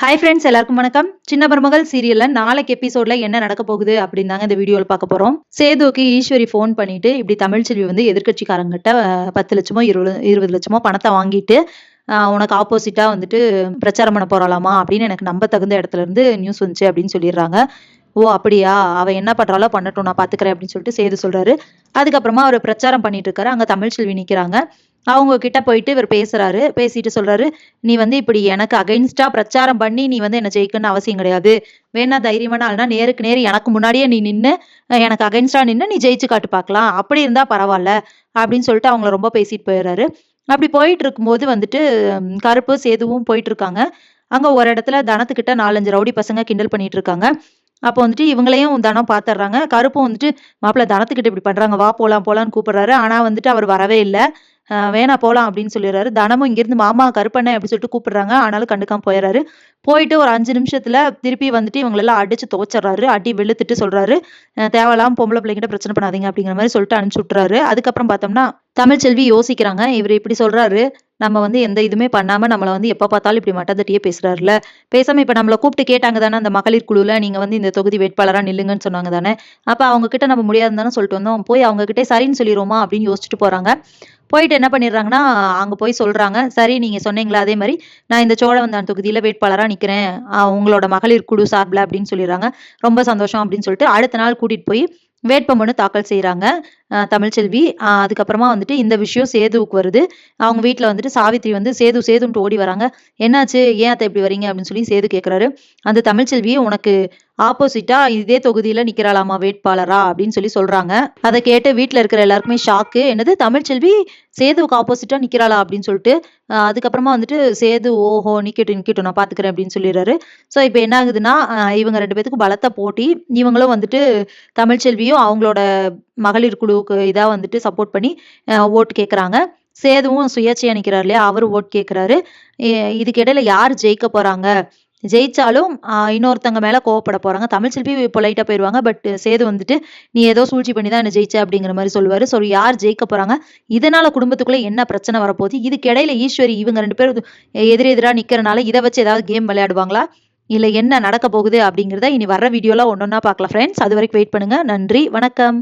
Hi friends, எல்லாருக்கும் வணக்கம். சின்ன மருமகள் சீரியல்ல நாளைக்கு எபிசோட்ல என்ன நடக்க போகுது அப்படின்னு தாங்க இந்த வீடியோல பார்க்க போறோம். சேதுவுக்கு ஈஸ்வரி ஃபோன் பண்ணிட்டு இப்படி தமிழ்ச்செல்வி வந்து எதிர்க்கட்சிக்காரங்கிட்ட 10 லட்சமோ 20 லட்சமோ பணத்தை வாங்கிட்டு உனக்கு ஆப்போசிட்டா வந்துட்டு பிரச்சாரம் பண்ண போறாளாமா அப்படின்னு எனக்கு நம்ப தகுந்த இடத்துல இருந்து நியூஸ் வந்துச்சு அப்படின்னு சொல்லிடுறாங்க. ஓ அப்படியா, அவ என்ன பண்றாளோ பண்ணட்டும், நான் பாத்துக்கிறேன் அப்படின்னு சொல்லிட்டு சேது சொல்றாரு. அதுக்கப்புறமா அவர் பிரச்சாரம் பண்ணிட்டு இருக்காரு. அங்க தமிழ்ச்செல்வி நிக்கிறாங்க. அவங்க கிட்ட போயிட்டு இவர் பேசுறாரு. பேசிட்டு சொல்றாரு, நீ வந்து இப்படி எனக்கு அகைன்ஸ்டா பிரச்சாரம் பண்ணி நீ வந்து என்ன ஜெயிக்கணும்னு அவசியம் கிடையாது. வேணா தைரியமான ஆள்னா நேருக்கு நேர் எனக்கு முன்னாடியே நீ நின்னு எனக்கு அகைன்ஸ்டா நின்னு நீ ஜெயிச்சு காட்டு பார்க்கலாம். அப்படி இருந்தா பரவாயில்ல அப்படின்னு சொல்லிட்டு அவங்கள ரொம்ப பேசிட்டு போயிடுறாரு. அப்படி போயிட்டு இருக்கும்போது வந்துட்டு கருப்பு சேதுவும் போயிட்டு இருக்காங்க. அங்க ஒரு இடத்துல தனத்துக்கிட்ட 4, 5 ரவுடி பசங்க கிண்டல் பண்ணிட்டு இருக்காங்க. அப்போ வந்துட்டு இவங்களையும் தனம் பாத்துடுறாங்க. கருப்பும் வந்துட்டு மாப்பிள்ள தனத்துக்கிட்ட இப்படி பண்றாங்க, வா போலாம் போலான்னு கூப்பிடுறாரு. ஆனா வந்துட்டு அவர் வரவே இல்லை. வேணா போலாம் அப்படின்னு சொல்லிடுறாரு. தனமும் இங்கிருந்து மாமா கருப்பண்ணே அப்படின்னு சொல்லிட்டு கூப்பிடுறாங்க. ஆனாலும் கண்டுக்காம போயிடுறாரு. போயிட்டு ஒரு 5 நிமிஷத்துல திருப்பி வந்துட்டு இவங்களெல்லாம் அடிச்சு துவைச்சிடுறாரு. அடி வெளுத்துட்டு சொல்றாரு, தேவையில்லாம பொம்பளை பிள்ளைங்கிட்ட பிரச்சனை பண்ணாதீங்க அப்படிங்கிற மாதிரி சொல்லிட்டு அனுப்பிச்சு விட்டுறாரு. அதுக்கப்புறம் பார்த்தோம்னா தமிழ்ச்செல்வி யோசிக்கிறாங்க. இவர் இப்படி சொல்றாரு, நம்ம வந்து எந்த இதுவுமே பண்ணாம நம்மள வந்து எப்ப பார்த்தாலும் இப்படி மட்டம் தட்டியே பேசுறாருல. பேசாம இப்ப நம்மள கூப்பிட்டு கேட்டாங்க தானே அந்த மகளிர் குழுல, நீங்க வந்து இந்த தொகுதி வேட்பாளரா நில்லுங்கன்னு சொன்னாங்க தானே. அப்ப அவங்க கிட்ட நம்ம முடியாதுன்னு தானே சொல்லிட்டு வந்தோம். போய் அவங்க கிட்ட சரின்னு சொல்லிடுவோமா அப்படின்னு யோசிச்சுட்டு போறாங்க. போயிட்டு என்ன பண்ணிடுறாங்கன்னா, அங்க போய் சொல்றாங்க. சரி நீங்க சொன்னீங்களா அதே மாரி நான் இந்த சோழவந்தான் தொகுதியில வேட்பாளரா நிக்கிறேன். உங்களோட மகளிர் குழு சார்புல அப்படின்னு சொல்லிடுறாங்க. ரொம்ப சந்தோஷம் அப்படின்னு சொல்லிட்டு அடுத்த நாள் கூட்டிட்டு போய் வேட்புமனு தாக்கல் செய்றாங்க தமிழ்ச்செல்வி. அதுக்கப்புறமா வந்துட்டு இந்த விஷயம் சேதுவுக்கு வருது. அவங்க வீட்ல வந்துட்டு சாவித்திரி வந்து சேதுன்ட்டு ஓடி வராங்க. என்னாச்சு? ஏன் அத்தை இப்படி வரீங்க? அப்படின்னு சொல்லி சேது கேட்குறாரு. அந்த தமிழ்ச்செல்வி உனக்கு ஆப்போசிட்டா இதே தொகுதியில நிக்கிறாளாமா வேட்பாளரா அப்படின்னு சொல்லி சொல்றாங்க. அதை கேட்டு வீட்ல இருக்கிற எல்லாருக்குமே ஷாக்கு. என்னது தமிழ்ச்செல்வி சேதுவுக்கு ஆப்போசிட்டா நிக்கிறாளா அப்படின்னு சொல்லிட்டு அதுக்கப்புறமா வந்துட்டு சேது ஓஹோ நிக்கட்டும் நான் பாத்துக்கிறேன் அப்படின்னு சொல்லிடுறாரு. ஸோ இப்போ என்ன ஆகுதுன்னா இவங்க 2 பேத்துக்கும் பலத்த போட்டி. இவங்களும் வந்துட்டு தமிழ்ச்செல்வியும் அவங்களோட மகளிர் குழுவுக்கு இதா வந்துட்டு சப்போர்ட் பண்ணி ஓட்டு கேட்குறாங்க. சேதுவும் சுயேட்சையா நிக்கிறாரு இல்லையா, அவரு ஓட்டு கேட்கிறாரு. இதுக்கு இடையில யார் ஜெயிக்க போறாங்க? ஜெயிச்சாலும் இன்னொருத்தங்க மேல கோவப்பட போறாங்க. தமிழ்ச்செல்வி பொலைட்டா போயிருவாங்க. பட் சேது வந்துட்டு நீ ஏதோ சூழ்ச்சி பண்ணி தான் என்ன ஜெயிச்ச அப்படிங்கிற மாதிரி சொல்லுவாரு. ஸோ யார் ஜெயிக்க போறாங்க? இதனால குடும்பத்துக்குள்ள என்ன பிரச்சனை வரப்போகுது? இதுக்கு இடையில ஈஸ்வரி இவங்க 2 பேரும் எதிரா நிக்கிறனால இதை வச்சு ஏதாவது கேம் விளையாடுவாங்களா? இல்ல என்ன நடக்க போகுது அப்படிங்கிறத இனி வர்ற வீடியோல ஒன்னொன்னா பார்க்கலாம் ஃப்ரெண்ட்ஸ். அது வரைக்கும் வெயிட் பண்ணுங்க. நன்றி, வணக்கம்.